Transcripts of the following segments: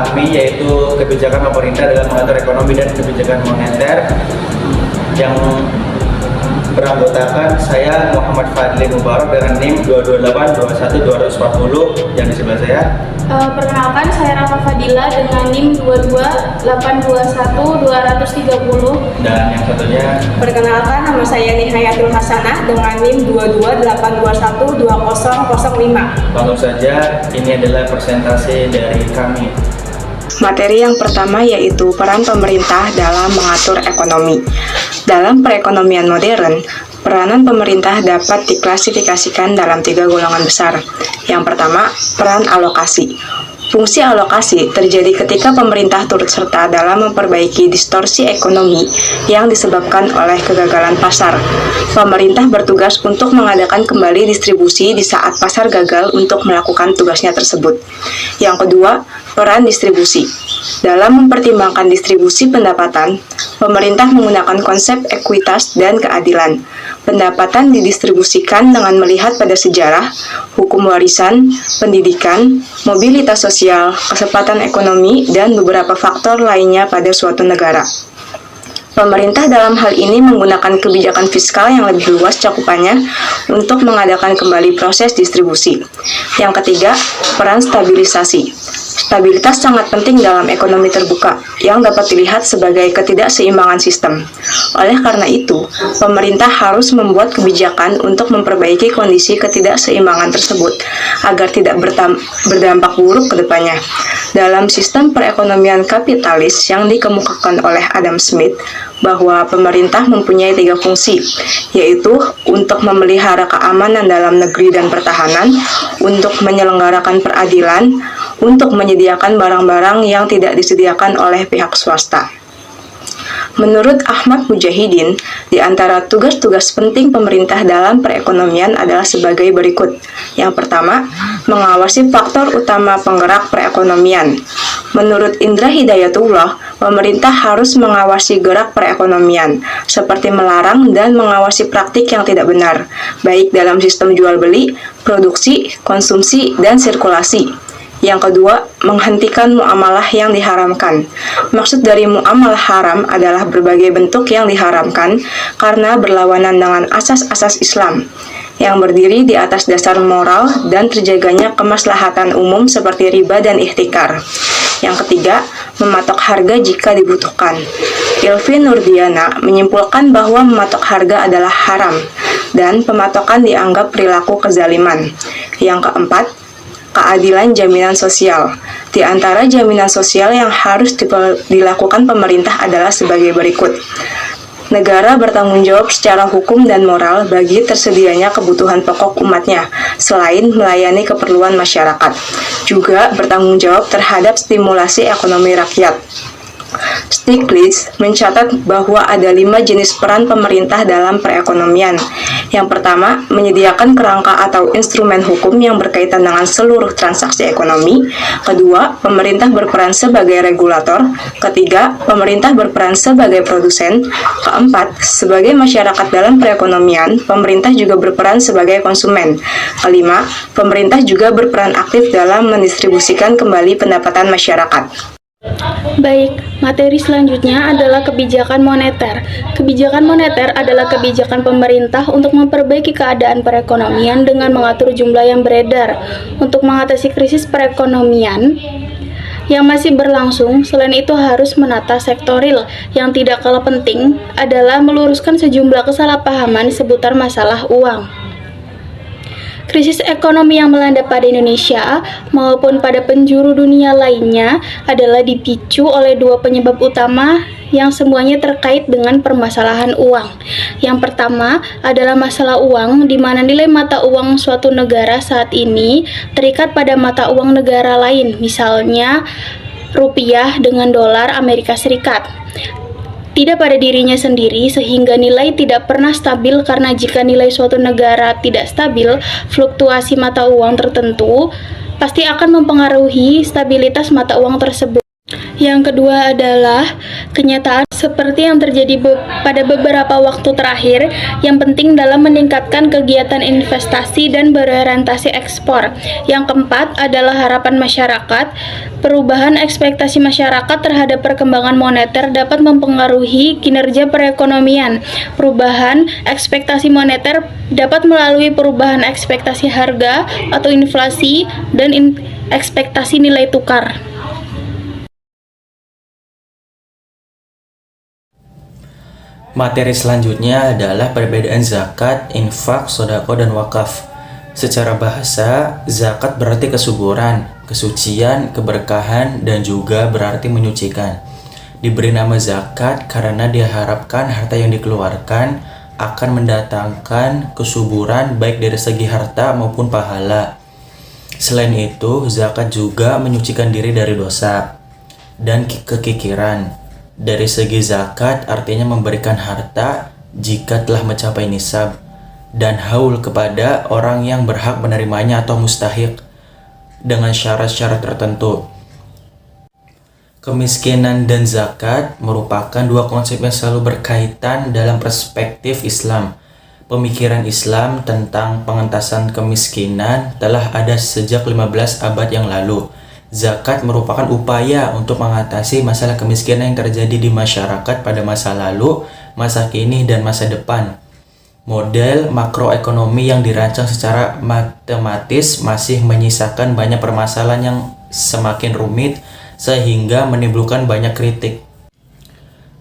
kami, yaitu kebijakan pemerintah dalam mengatur ekonomi dan kebijakan moneter, yang beranggotakan saya Muhammad Fadli Mubarak dengan NIM 228212040 yang di sebelah saya. Perkenalkan, saya Rafa Fadila dengan NIM 228212030. Dan yang satunya. Perkenalkan, nama saya Nihayatul Hasanah dengan NIM 228212005. Langsung saja, ini adalah presentasi dari kami. Materi yang pertama yaitu peran pemerintah dalam mengatur ekonomi. Dalam perekonomian modern, peranan pemerintah dapat diklasifikasikan dalam 3 golongan besar. Yang pertama, peran alokasi. Fungsi alokasi terjadi ketika pemerintah turut serta dalam memperbaiki distorsi ekonomi yang disebabkan oleh kegagalan pasar. Pemerintah bertugas untuk mengadakan kembali distribusi di saat pasar gagal untuk melakukan tugasnya tersebut. Yang kedua, peran distribusi. Dalam mempertimbangkan distribusi pendapatan, pemerintah menggunakan konsep ekuitas dan keadilan. Pendapatan didistribusikan dengan melihat pada sejarah, hukum warisan, pendidikan, mobilitas sosial, kesempatan ekonomi, dan beberapa faktor lainnya pada suatu negara. Pemerintah dalam hal ini menggunakan kebijakan fiskal yang lebih luas cakupannya untuk mengadakan kembali proses distribusi. Yang ketiga, peran stabilisasi. Stabilitas sangat penting dalam ekonomi terbuka yang dapat dilihat sebagai ketidakseimbangan sistem. Oleh karena itu, pemerintah harus membuat kebijakan untuk memperbaiki kondisi ketidakseimbangan tersebut agar tidak berdampak buruk ke depannya. Dalam sistem perekonomian kapitalis yang dikemukakan oleh Adam Smith, bahwa pemerintah mempunyai 3 fungsi, yaitu untuk memelihara keamanan dalam negeri dan pertahanan, untuk menyelenggarakan peradilan, untuk menyediakan barang-barang yang tidak disediakan oleh pihak swasta. Menurut Ahmad Mujahidin, di antara tugas-tugas penting pemerintah dalam perekonomian adalah sebagai berikut. Yang pertama, mengawasi faktor utama penggerak perekonomian. Menurut Indra Hidayatullah, pemerintah harus mengawasi gerak perekonomian, seperti melarang dan mengawasi praktik yang tidak benar, baik dalam sistem jual-beli, produksi, konsumsi, dan sirkulasi. Yang kedua, menghentikan muamalah yang diharamkan. Maksud dari muamalah haram adalah berbagai bentuk yang diharamkan karena berlawanan dengan asas-asas Islam, yang berdiri di atas dasar moral dan terjaganya kemaslahatan umum seperti riba dan ihtikar. Yang ketiga, mematok harga jika dibutuhkan. Ilvi Nurdiana menyimpulkan bahwa mematok harga adalah haram dan pematokan dianggap perilaku kezaliman. Yang keempat, keadilan jaminan sosial. Di antara jaminan sosial yang harus dilakukan pemerintah adalah sebagai berikut. Negara bertanggung jawab secara hukum dan moral bagi tersedianya kebutuhan pokok umatnya, selain melayani keperluan masyarakat. Juga bertanggung jawab terhadap stimulasi ekonomi rakyat. Stiglitz mencatat bahwa ada 5 jenis peran pemerintah dalam perekonomian. Yang pertama, menyediakan kerangka atau instrumen hukum yang berkaitan dengan seluruh transaksi ekonomi. Kedua, pemerintah berperan sebagai regulator. Ketiga, pemerintah berperan sebagai produsen. Keempat, sebagai masyarakat dalam perekonomian, pemerintah juga berperan sebagai konsumen. Kelima, pemerintah juga berperan aktif dalam mendistribusikan kembali pendapatan masyarakat. Baik, materi selanjutnya adalah kebijakan moneter. Kebijakan moneter adalah kebijakan pemerintah untuk memperbaiki keadaan perekonomian dengan mengatur jumlah yang beredar untuk mengatasi krisis perekonomian yang masih berlangsung. Selain itu harus menata sektor real. Yang tidak kalah penting adalah meluruskan sejumlah kesalahpahaman seputar masalah uang. Krisis ekonomi yang melanda pada Indonesia maupun pada penjuru dunia lainnya adalah dipicu oleh 2 penyebab utama yang semuanya terkait dengan permasalahan uang. Yang pertama adalah masalah uang, di mana nilai mata uang suatu negara saat ini terikat pada mata uang negara lain, misalnya rupiah dengan dolar Amerika Serikat. Tidak pada dirinya sendiri, sehingga nilai tidak pernah stabil, karena jika nilai suatu negara tidak stabil, fluktuasi mata uang tertentu pasti akan mempengaruhi stabilitas mata uang tersebut. Yang kedua adalah kenyataan seperti yang terjadi pada beberapa waktu terakhir yang penting dalam meningkatkan kegiatan investasi dan berorientasi ekspor. Yang keempat adalah harapan masyarakat. Perubahan ekspektasi masyarakat terhadap perkembangan moneter dapat mempengaruhi kinerja perekonomian. Perubahan ekspektasi moneter dapat melalui perubahan ekspektasi harga atau inflasi dan ekspektasi nilai tukar. Materi selanjutnya adalah perbedaan zakat, infak, sodako, dan wakaf. Secara bahasa, zakat berarti kesuburan, kesucian, keberkahan, dan juga berarti menyucikan. Diberi nama zakat karena diharapkan harta yang dikeluarkan akan mendatangkan kesuburan baik dari segi harta maupun pahala. Selain itu, zakat juga menyucikan diri dari dosa dan kekikiran. Dari segi zakat artinya memberikan harta jika telah mencapai nisab dan haul kepada orang yang berhak menerimanya atau mustahik dengan syarat-syarat tertentu. Kemiskinan dan zakat merupakan dua konsep yang selalu berkaitan dalam perspektif Islam. Pemikiran Islam tentang pengentasan kemiskinan telah ada sejak 15 abad yang lalu. Zakat merupakan upaya untuk mengatasi masalah kemiskinan yang terjadi di masyarakat pada masa lalu, masa kini, dan masa depan. Model makroekonomi yang dirancang secara matematis masih menyisakan banyak permasalahan yang semakin rumit sehingga menimbulkan banyak kritik.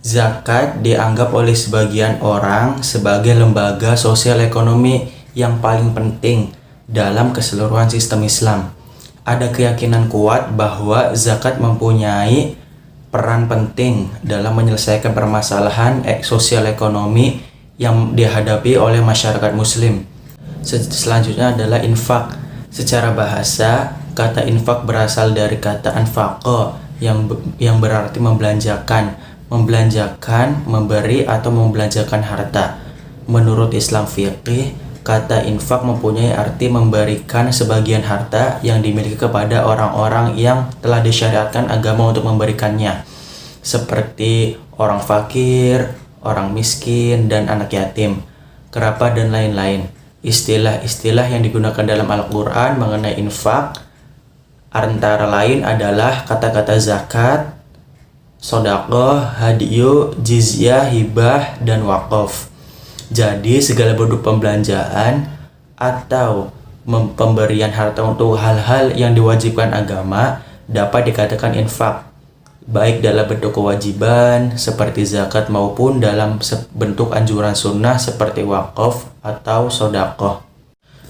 Zakat dianggap oleh sebagian orang sebagai lembaga sosial ekonomi yang paling penting dalam keseluruhan sistem Islam. Ada keyakinan kuat bahwa zakat mempunyai peran penting dalam menyelesaikan permasalahan sosial ekonomi yang dihadapi oleh masyarakat muslim. Selanjutnya adalah infak. Secara bahasa, kata infak berasal dari kata anfaqa yang berarti membelanjakan, memberi atau membelanjakan harta. Menurut Islam fiqih, kata infak mempunyai arti memberikan sebagian harta yang dimiliki kepada orang-orang yang telah disyariatkan agama untuk memberikannya, seperti orang fakir, orang miskin, dan anak yatim, kerabat, dan lain-lain. Istilah-istilah yang digunakan dalam Al-Quran mengenai infak antara lain adalah kata-kata zakat, sodaqoh, hadiyu, jizyah, hibah, dan wakaf. Jadi segala bentuk pembelanjaan atau pemberian harta untuk hal-hal yang diwajibkan agama dapat dikatakan infak, baik dalam bentuk kewajiban seperti zakat maupun dalam bentuk anjuran sunnah seperti wakaf atau sodaqoh.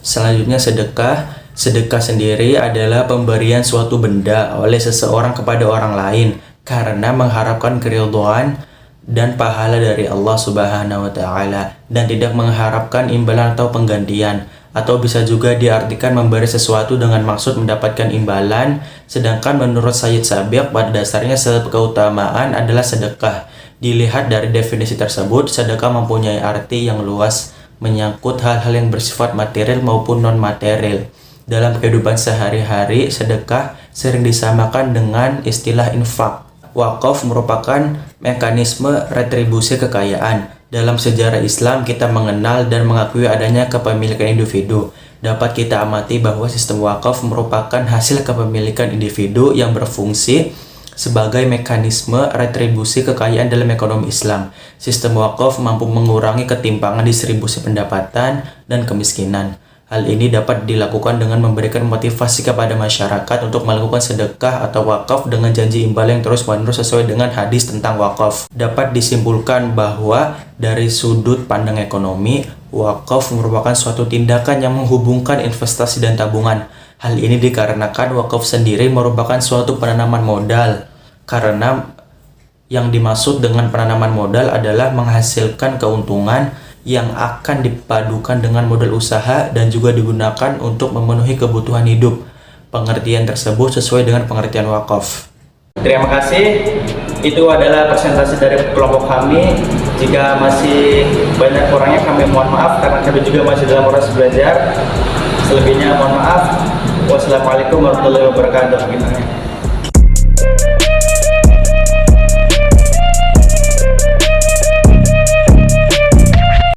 Selanjutnya sedekah. Sedekah sendiri adalah pemberian suatu benda oleh seseorang kepada orang lain karena mengharapkan keridhaan dan pahala dari Allah Subhanahu wa Ta'ala, dan tidak mengharapkan imbalan atau penggantian, atau bisa juga diartikan memberi sesuatu dengan maksud mendapatkan imbalan. Sedangkan menurut Sayyid Sabiq, pada dasarnya keutamaan adalah sedekah. Dilihat dari definisi tersebut, sedekah mempunyai arti yang luas, menyangkut hal-hal yang bersifat material maupun non-material. Dalam kehidupan sehari-hari, sedekah sering disamakan dengan istilah infak. Wakaf merupakan mekanisme retribusi kekayaan. Dalam sejarah Islam, kita mengenal dan mengakui adanya kepemilikan individu. Dapat kita amati bahwa sistem wakaf merupakan hasil kepemilikan individu yang berfungsi sebagai mekanisme retribusi kekayaan dalam ekonomi Islam. Sistem wakaf mampu mengurangi ketimpangan distribusi pendapatan dan kemiskinan. Hal ini dapat dilakukan dengan memberikan motivasi kepada masyarakat untuk melakukan sedekah atau wakaf dengan janji imbalan yang terus-menerus sesuai dengan hadis tentang wakaf. Dapat disimpulkan bahwa dari sudut pandang ekonomi, wakaf merupakan suatu tindakan yang menghubungkan investasi dan tabungan. Hal ini dikarenakan wakaf sendiri merupakan suatu penanaman modal, karena yang dimaksud dengan penanaman modal adalah menghasilkan keuntungan yang akan dipadukan dengan modal usaha dan juga digunakan untuk memenuhi kebutuhan hidup. Pengertian tersebut sesuai dengan pengertian wakaf. Terima kasih. Itu adalah presentasi dari kelompok kami. Jika masih banyak kurangnya kami mohon maaf karena kami juga masih dalam proses belajar. Selebihnya mohon maaf. Wassalamualaikum warahmatullahi wabarakatuh.